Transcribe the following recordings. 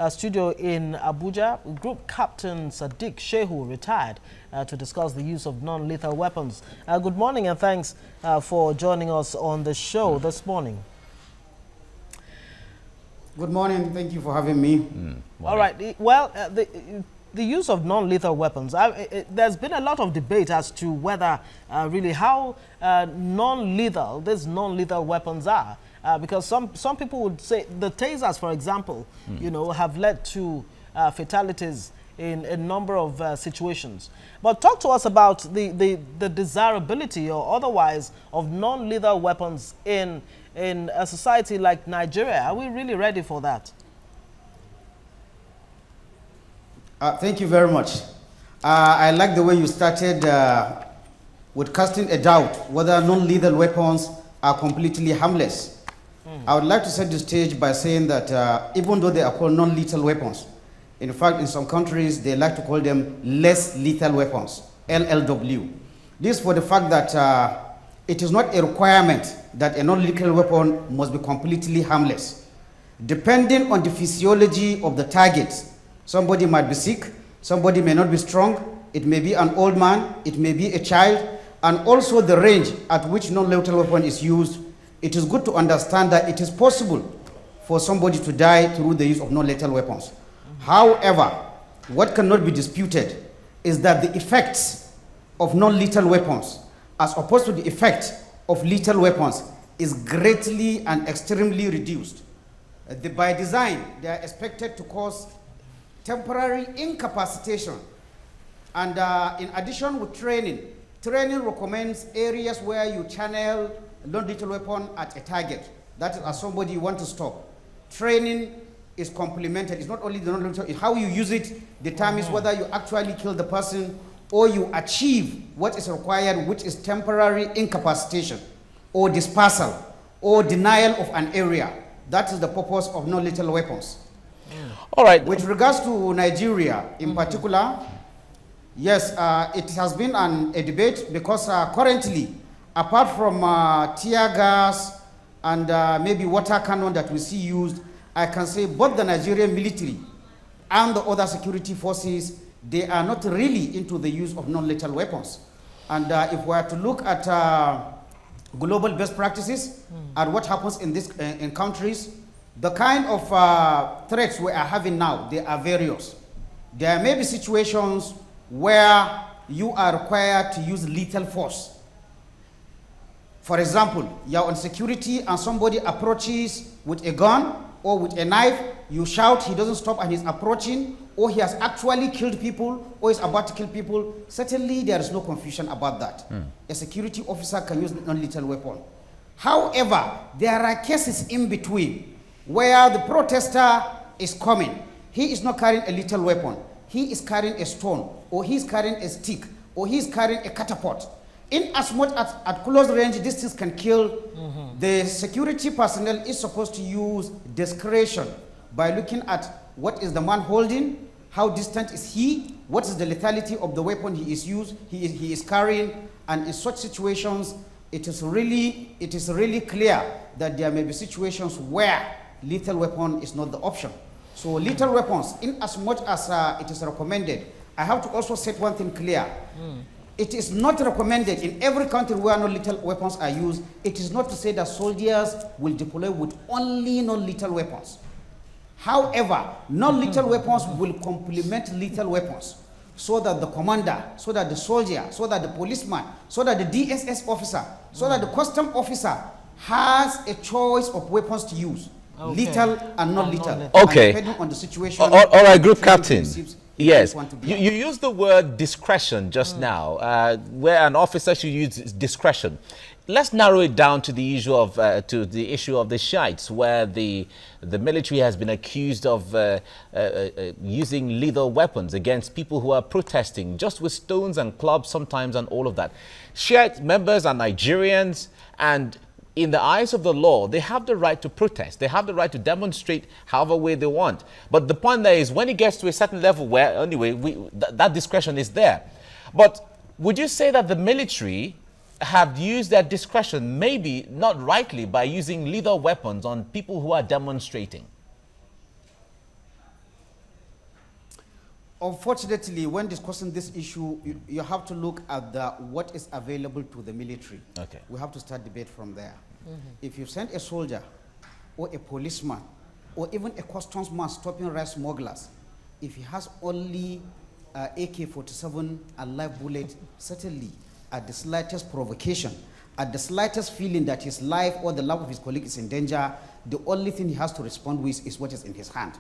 studio in Abuja. Group Captain Sadiq Shehu retired to discuss the use of non-lethal weapons. Good morning and thanks for joining us on the show this morning. Good morning. Thank you for having me. All right. Well, the use of non-lethal weapons, there's been a lot of debate as to whether really how non-lethal these non-lethal weapons are. Because some people would say the tasers, for example, you know, have led to fatalities in a number of situations. But talk to us about the desirability or otherwise of non-lethal weapons in a society like Nigeria. Are we really ready for that? Thank you very much. I like the way you started with casting a doubt whether non-lethal weapons are completely harmless. I would like to set the stage by saying that even though they are called non-lethal weapons, in fact, in some countries, they like to call them less lethal weapons, LLW. This for the fact that it is not a requirement that a non-lethal weapon must be completely harmless. Depending on the physiology of the target, somebody might be sick, somebody may not be strong, it may be an old man, it may be a child, and also the range at which non-lethal weapon is used. It is good to understand that it is possible for somebody to die through the use of non-lethal weapons. However, what cannot be disputed is that the effects of non-lethal weapons as opposed to the effect of lethal weapons is greatly and extremely reduced. By design, they are expected to cause temporary incapacitation. And in addition with training recommends areas where you channel a non-lethal weapon at a target. That is as somebody you want to stop. Training is complemented. It's not only the non-lethal, it's how you use it determines whether you actually kill the person or you achieve what is required, which is temporary incapacitation or dispersal or denial of an area. That is the purpose of non-lethal weapons. All right. With regards to Nigeria in particular, yes, it has been a debate because currently, apart from tear gas and maybe water cannon that we see used, I can say both the Nigerian military and the other security forces, they are not really into the use of non-lethal weapons. And if we are to look at global best practices and what happens in countries, the kind of threats we are having now, they are various. There may be situations where you are required to use lethal force. For example, you're on security and somebody approaches with a gun or with a knife, you shout, he doesn't stop and he's approaching, or he has actually killed people or is about to kill people. Certainly there is no confusion about that. A security officer can use a non-lethal weapon. However, there are cases in between where the protester is coming. He is not carrying a lethal weapon. He is carrying a stone, or he is carrying a stick, or he is carrying a catapult. In as much as at close range, these things can kill. The security personnel is supposed to use discretion by looking at what is the man holding, how distant is he, what is the lethality of the weapon he is carrying, and in such situations, it is really clear that there may be situations where lethal weapon is not the option. So lethal weapons, in as much as it is recommended, I have to also set one thing clear. It is not recommended in every country where non-lethal weapons are used. It is not to say that soldiers will deploy with only non-lethal weapons. However, non-lethal weapons will complement lethal weapons so that the commander, so that the soldier, so that the policeman, so that the DSS officer, so that the custom officer has a choice of weapons to use. Lethal and non-lethal. Okay. Depending on the situation. All right, Group Captain. Yes, you used the word discretion just now, where an officer should use discretion. Let's narrow it down to the issue of the Shiites, where the military has been accused of using lethal weapons against people who are protesting, just with stones and clubs sometimes and all of that. Shiite members are Nigerians, and in the eyes of the law, they have the right to protest. They have the right to demonstrate however way they want. But the point there is when it gets to a certain level where, anyway, that discretion is there. But would you say that the military have used their discretion, maybe not rightly, by using lethal weapons on people who are demonstrating? Unfortunately, when discussing this issue, you have to look at what is available to the military. Okay. We have to start debate from there. If you send a soldier or a policeman or even a customs man stopping rice smugglers, if he has only AK-47 and live bullet, certainly at the slightest provocation, at the slightest feeling that his life or the life of his colleague is in danger, the only thing he has to respond with is what is in his hand.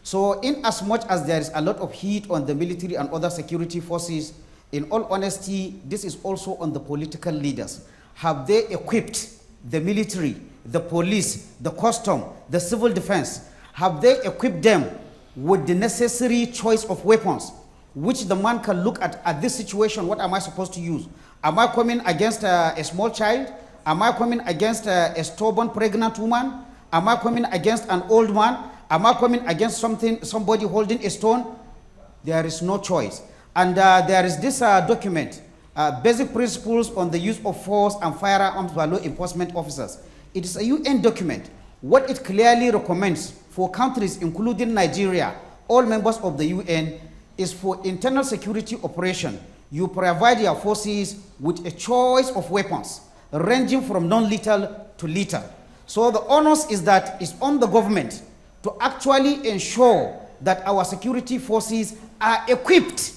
So in as much as there is a lot of heat on the military and other security forces, in all honesty, this is also on the political leaders. Have they equipped the military, the police, the custom, the civil defense? Have they equipped them with the necessary choice of weapons, which the man can look at this situation? What am I supposed to use? Am I coming against a small child? Am I coming against a stubborn pregnant woman? Am I coming against an old man? Am I coming against somebody holding a stone? There is no choice. And there is this document, Basic Principles on the Use of Force and Firearms by Law Enforcement Officers. It is a UN document. What it clearly recommends for countries, including Nigeria, all members of the UN, is for internal security operation, you provide your forces with a choice of weapons, ranging from non-lethal to lethal. So the onus is that it's on the government to actually ensure that our security forces are equipped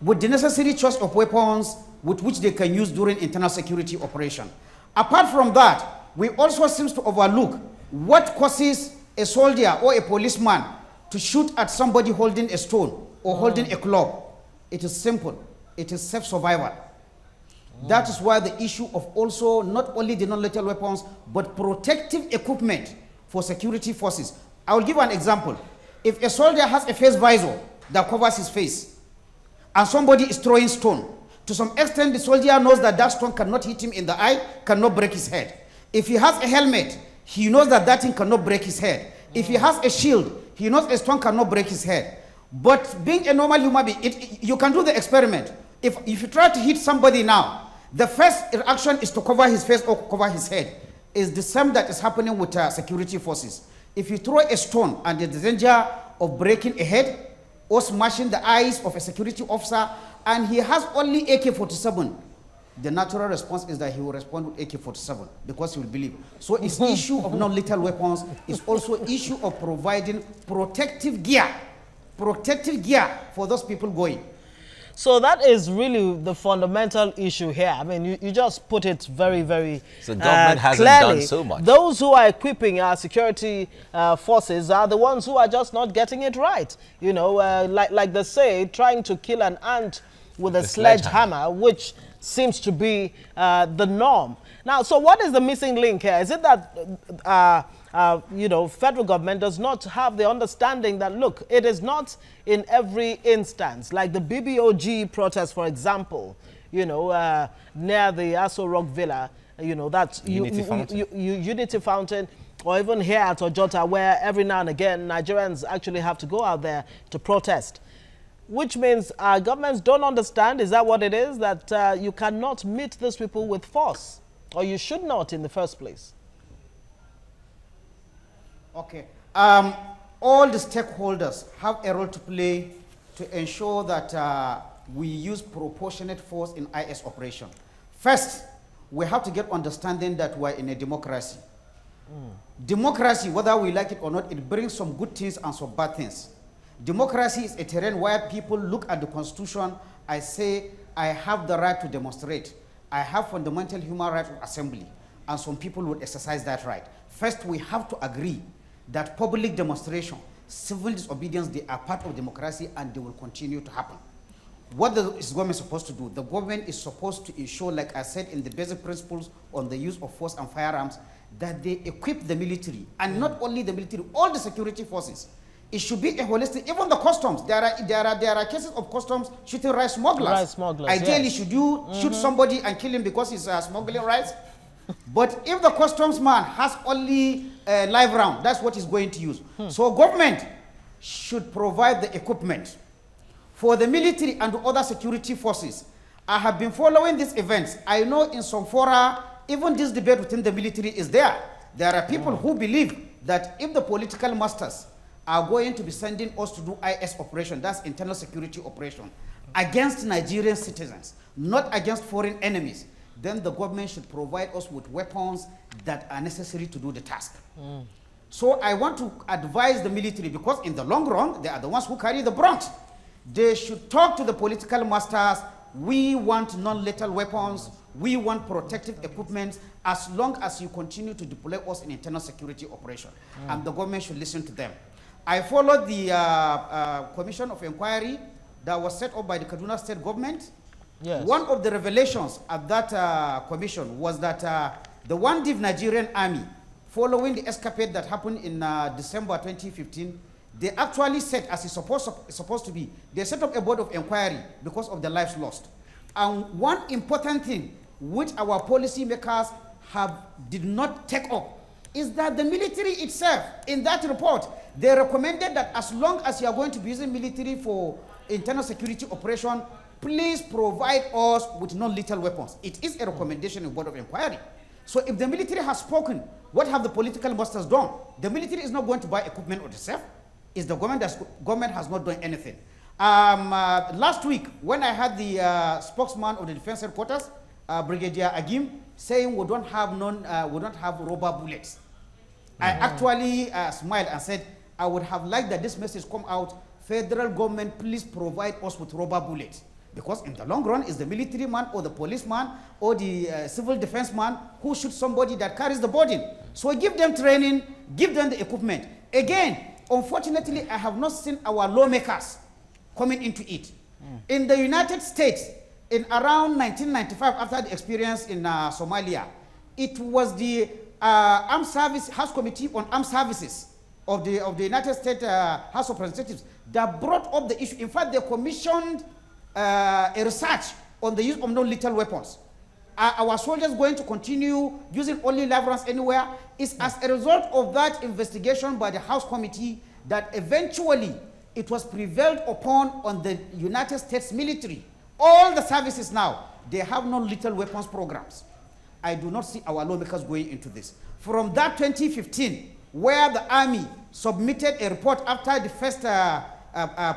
with the necessary choice of weapons with which they can use during internal security operation. Apart from that, we also seem to overlook what causes a soldier or a policeman to shoot at somebody holding a stone or holding a club. It is simple. It is self-survival. That is why the issue of also not only the non-lethal weapons, but protective equipment for security forces. I will give an example. If a soldier has a face visor that covers his face, and somebody is throwing stone, to some extent the soldier knows that that stone cannot hit him in the eye, cannot break his head. If he has a helmet, he knows that that thing cannot break his head. If he has a shield, he knows a stone cannot break his head. But being a normal human being, you can do the experiment. If you try to hit somebody now, the first reaction is to cover his face or cover his head. It's the same that is happening with security forces. If you throw a stone and there's the danger of breaking a head or smashing the eyes of a security officer, and he has only AK-47, the natural response is that he will respond with AK-47 because he will believe. So it's issue of non-lethal weapons. It's also issue of providing protective gear for those people going. So that is really the fundamental issue here. I mean, you just put it very, very so government hasn't clearly. done so much. Those who are equipping our security forces are the ones who are just not getting it right. You know, like they say, trying to kill an ant with a sledgehammer, which seems to be the norm. Now, so what is the missing link here? Is it that you know, federal government does not have the understanding that, look, it is not in every instance, like the BBOG protest, for example, you know, near the Aso Rock Villa, you know, that's Unity Fountain, or even here at Ojota, where every now and again Nigerians actually have to go out there to protest, which means governments don't understand. Is that what it is? That you cannot meet these people with force, or you should not in the first place? Okay. All the stakeholders have a role to play to ensure that we use proportionate force in IS operation. First, we have to get understanding that we're in a democracy. Democracy, whether we like it or not, it brings some good things and some bad things. Democracy is a terrain where people look at the constitution. I say, I have the right to demonstrate. I have fundamental human right of assembly. And some people would exercise that right. First, we have to agree that public demonstration, civil disobedience, they are part of democracy and they will continue to happen. What is the government supposed to do? The government is supposed to ensure, like I said in the basic principles on the use of force and firearms, that they equip the military, and not only the military, all the security forces. It should be a holistic, even the customs. There are cases of customs shooting rice smugglers. Rice smugglers, ideally, yes. should you shoot somebody and kill him because he's smuggling rice? But if the customs man has only a live round, that's what he's going to use. So government should provide the equipment for the military and the other security forces. I have been following these events. I know in some fora, even this debate within the military is there. There are people who believe that if the political masters are going to be sending us to do IS operation, that's internal security operation, against Nigerian citizens, not against foreign enemies, then the government should provide us with weapons that are necessary to do the task. So I want to advise the military, because in the long run, they are the ones who carry the brunt. They should talk to the political masters. We want non-lethal weapons. We want protective equipment as long as you continue to deploy us in internal security operation. And the government should listen to them. I followed the commission of inquiry that was set up by the Kaduna State government. Yes. One of the revelations at that commission was that the one-div Nigerian army, following the escapade that happened in December 2015, they actually set, as it's supposed to be, they set up a board of inquiry because of the lives lost. And one important thing which our policymakers did not take up is that the military itself, in that report, they recommended that as long as you are going to be using military for internal security operation, please provide us with non-lethal weapons. It is a recommendation in board of inquiry. So if the military has spoken, what have the political masters done? The military is not going to buy equipment of itself. It's the government has not done anything. Last week, when I had the spokesman of the defense headquarters, Brigadier Agim, saying we don't have rubber bullets, I actually smiled and said, I would have liked that this message come out. Federal government, please provide us with rubber bullets. Because in the long run, it's the military man or the policeman or the civil defense man who shoots somebody that carries the burden. So give them training, give them the equipment. Again, unfortunately, I have not seen our lawmakers coming into it. In the United States, in around 1995, after the experience in Somalia, it was the Armed Service House Committee on Armed Services of the United States House of Representatives that brought up the issue. In fact, they commissioned a research on the use of non-lethal weapons. Are our soldiers going to continue using only live rounds anywhere? It's as a result of that investigation by the House Committee that eventually it was prevailed upon on the United States military. All the services now, they have non-lethal weapons programs. I do not see our lawmakers going into this. From that 2015, where the army submitted a report after the first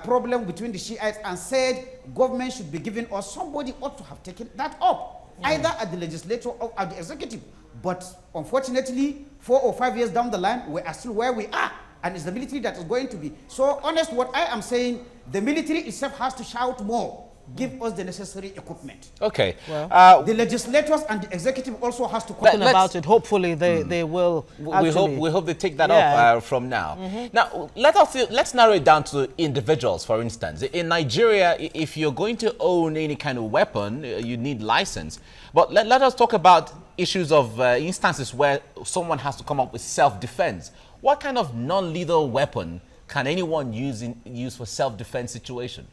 problem between the Shiites and said government should be giving us, somebody ought to have taken that up, either at the legislature or at the executive. But unfortunately, 4 or 5 years down the line, we are still where we are. And it's the military that is going to be. So honest, what I am saying, the military itself has to shout more. Give us the necessary equipment. Okay. Well, the legislators and the executive also has to talk about it. Hopefully they will. We hope they take that up from now. Now let's narrow it down to individuals. For instance, in Nigeria, if you're going to own any kind of weapon, you need license. But let us talk about issues of instances where someone has to come up with self-defense. What kind of non-lethal weapon can anyone use for self-defense situation?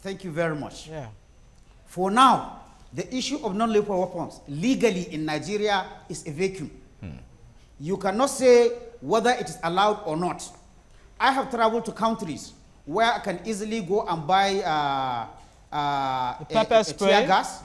Thank you very much. For now, the issue of non-lethal weapons legally in Nigeria is a vacuum. You cannot say whether it is allowed or not. I have traveled to countries where I can easily go and buy a tear gas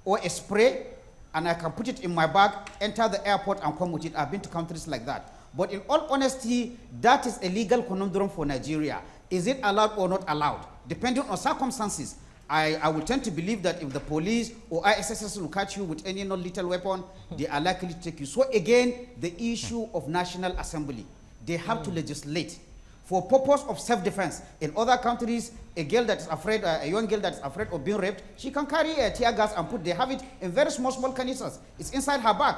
or a spray, and I can put it in my bag, enter the airport, and come with it. I've been to countries like that. But in all honesty, that is a legal conundrum for Nigeria. Is it allowed or not allowed? Depending on circumstances, I will tend to believe that if the police or ISSS will catch you with any non-lethal weapon, they are likely to take you. So again, the issue of National Assembly. They have to legislate for purpose of self-defense. In other countries, a girl that is afraid, a young girl that is afraid of being raped, she can carry a tear gas and they have it in very small canisters. It's inside her bag.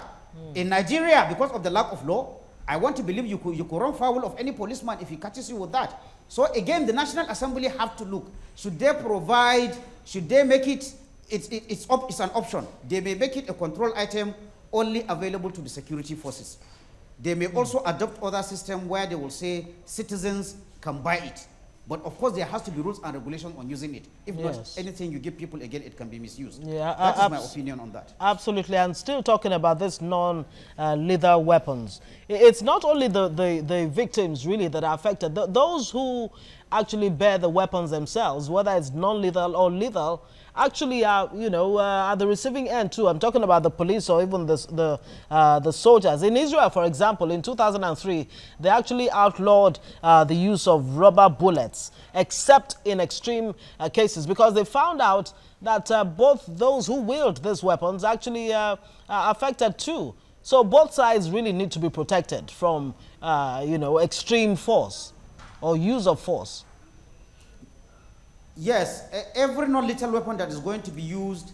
In Nigeria, because of the lack of law, I want to believe you could run foul of any policeman if he catches you with that. So again, the National Assembly have to look. Should they provide, should they make it, it's an option. They may make it a control item only available to the security forces. They may also adopt other system where they will say citizens can buy it. But of course, there has to be rules and regulations on using it. If not anything you give people, again, it can be misused. That is my opinion on that. Absolutely. And still talking about this non-lethal weapons. It's not only the victims, really, that are affected. Those who actually bear the weapons themselves, whether it's non-lethal or lethal, actually are, at the receiving end too. I'm talking about the police or even the soldiers. In Israel, for example, in 2003, they actually outlawed the use of rubber bullets, except in extreme cases, because they found out that both those who wield these weapons actually are affected too. So both sides really need to be protected from, extreme force or use of force. Yes, every non-lethal weapon that is going to be used,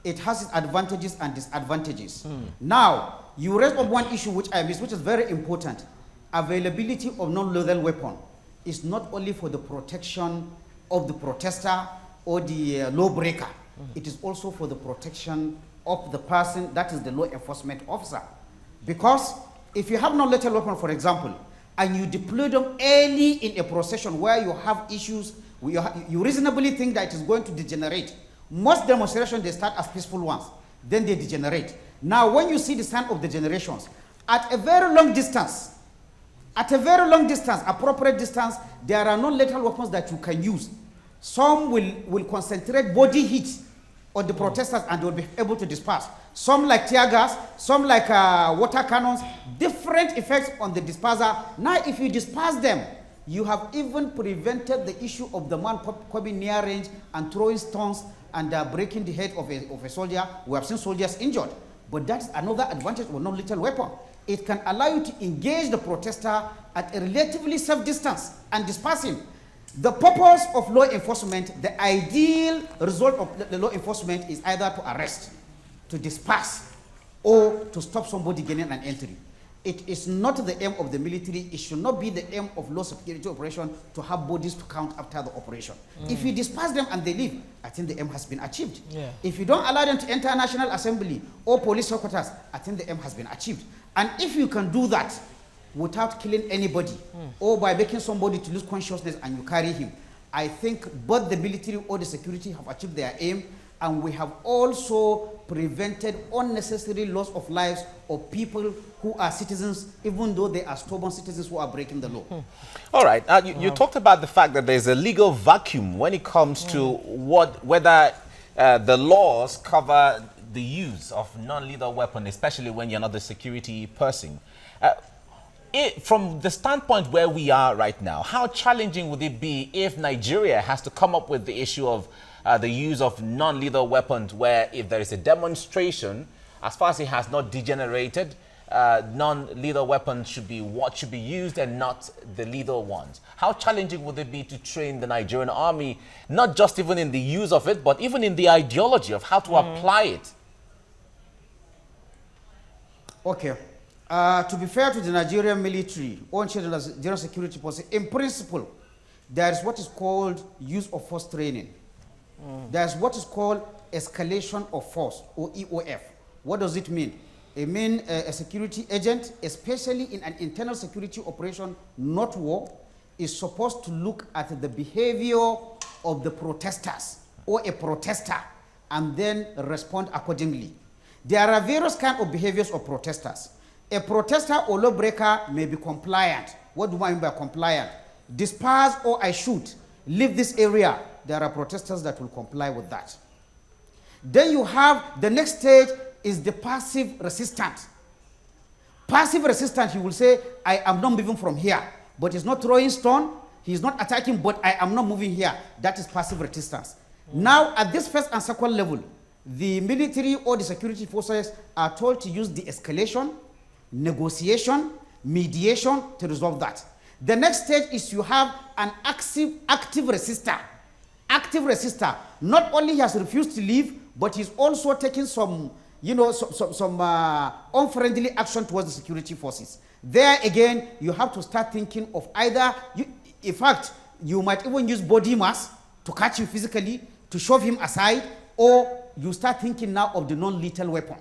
it has its advantages and disadvantages. Now, you raised up one issue which I missed, which is very important. Availability of non-lethal weapon is not only for the protection of the protester or the lawbreaker. It is also for the protection of the person, that is the law enforcement officer. Because if you have non-lethal weapon, for example, and you deploy them early in a procession where you have issues, you reasonably think that it is going to degenerate. Most demonstrations, they start as peaceful ones, then they degenerate. Now, when you see the sign of degenerations, at a very long distance, appropriate distance, there are non-lethal weapons that you can use. Some will concentrate body heat on the protesters and they will be able to disperse. Some like tear gas, some like water cannons, different effects on the disperser. Now, if you disperse them, you have even prevented the issue of the man coming near range and throwing stones and breaking the head of a soldier. We have seen soldiers injured. But that's another advantage of a non-lethal weapon. It can allow you to engage the protester at a relatively safe distance and disperse him. The purpose of law enforcement, the ideal result of the law enforcement is either to arrest, to disperse, or to stop somebody gaining an entry. It is not the aim of the military. It should not be the aim of law security operation to have bodies to count after the operation. If you disperse them and they leave, I think the aim has been achieved. Yeah. If you don't allow them to enter National Assembly or police headquarters, I think the aim has been achieved. And if you can do that without killing anybody or by making somebody to lose consciousness and you carry him, I think both the military or the security have achieved their aim, and we have also prevented unnecessary loss of lives of people who are citizens, even though they are stubborn citizens who are breaking the law. All right. You talked about the fact that there's a legal vacuum when it comes to whether the laws cover the use of non-lethal weapon, especially when you're not the security person. From the standpoint where we are right now, how challenging would it be if Nigeria has to come up with the issue of the use of non-lethal weapons, where if there is a demonstration, as far as it has not degenerated, non-lethal weapons should be what should be used and not the lethal ones? How challenging would it be to train the Nigerian army, not just even in the use of it, but even in the ideology of how to apply it? Okay. To be fair to the Nigerian military or general security policy, in principle, there is what is called use of force training. There's what is called escalation of force, or EOF. What does it mean? It means a security agent, especially in an internal security operation, not war, is supposed to look at the behavior of the protesters or a protester and then respond accordingly. There are various kinds of behaviors of protesters. A protester or lawbreaker may be compliant. What do I mean by compliant? Disperse or I shoot. Leave this area. There are protesters that will comply with that. Then you have the next stage is the passive resistance. Passive resistance, he will say, I am not moving from here. But he's not throwing stone. He's not attacking, but I am not moving here. That is passive resistance. Now, at this first and second level, the military or the security forces are told to use de-escalation, negotiation, mediation to resolve that. The next stage is you have an active resistor. Active resistor, not only he has refused to leave, but he's also taking some, unfriendly action towards the security forces. There again, you have to start thinking of either, in fact, you might even use body mass to catch him physically, to shove him aside, or you start thinking now of the non-lethal weapon.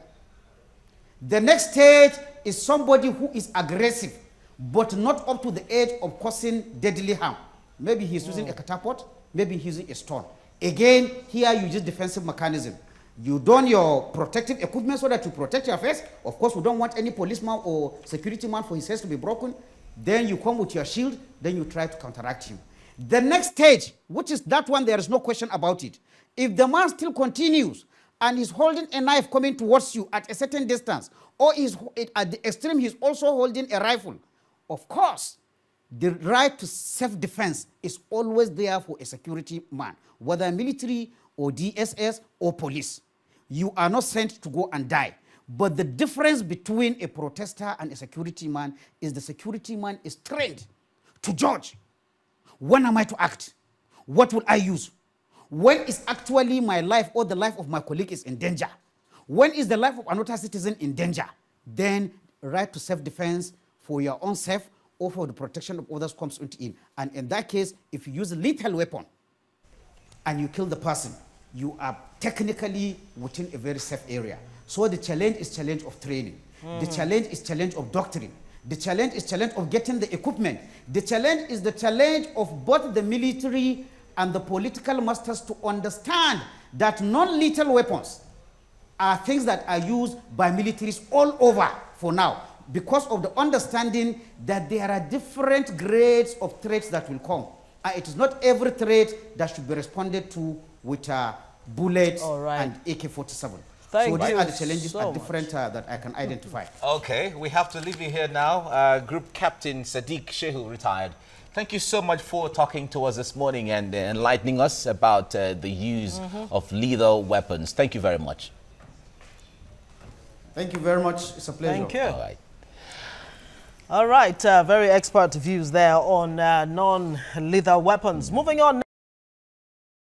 The next stage is somebody who is aggressive, but not up to the edge of causing deadly harm. Maybe he's using a catapult, maybe he's using a stone. Again, here you use defensive mechanism. You don your protective equipment so that you protect your face. Of course, we don't want any policeman or security man for his face to be broken. Then you come with your shield, then you try to counteract him. The next stage, which is that one, there is no question about it. If the man still continues and is holding a knife coming towards you at a certain distance, or is at the extreme, he's also holding a rifle, of course, the right to self-defense is always there for a security man, whether military or DSS or police. You are not sent to go and die. But the difference between a protester and a security man is the security man is trained to judge. When am I to act? What will I use? When is actually my life or the life of my colleague is in danger? When is the life of another citizen in danger? Then right to self-defense for your own self or for the protection of others comes in. And in that case, if you use a lethal weapon and you kill the person, you are technically within a very safe area. So the challenge is challenge of training. The challenge is challenge of doctrine. The challenge is challenge of getting the equipment. The challenge is the challenge of both the military and the political masters to understand that non-lethal weapons are things that are used by militaries all over for now, because of the understanding that there are different grades of threats that will come. It is not every threat that should be responded to with bullets and AK-47. So these are the challenges that different that I can identify. Okay, we have to leave you here now. Group Captain Sadiq Shehu, retired. Thank you so much for talking to us this morning and enlightening us about the use of lethal weapons. Thank you very much. Thank you very much. It's a pleasure. Thank you. All right. All right, very expert views there on non-lethal weapons. Moving on.